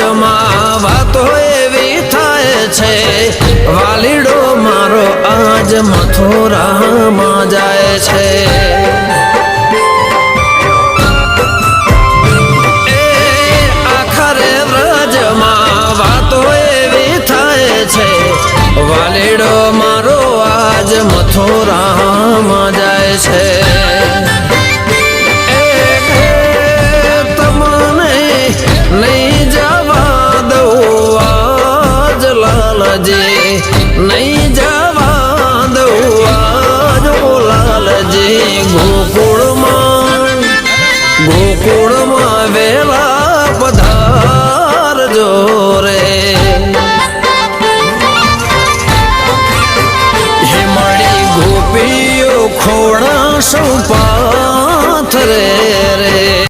વ્રજમાં વાતો એવી થાય છે વાલીડો મારો આજ મથુરામાં જાય છે એ આખરે વ્રજમાં વાતો એવી થાય છે વાલીડો મારો આજ મથુરામાં જાય છે નહીં જવા દઉં આજ લાલજી નહીં જવા દઉં આજ લાલજી ગોકુળમાં વેલા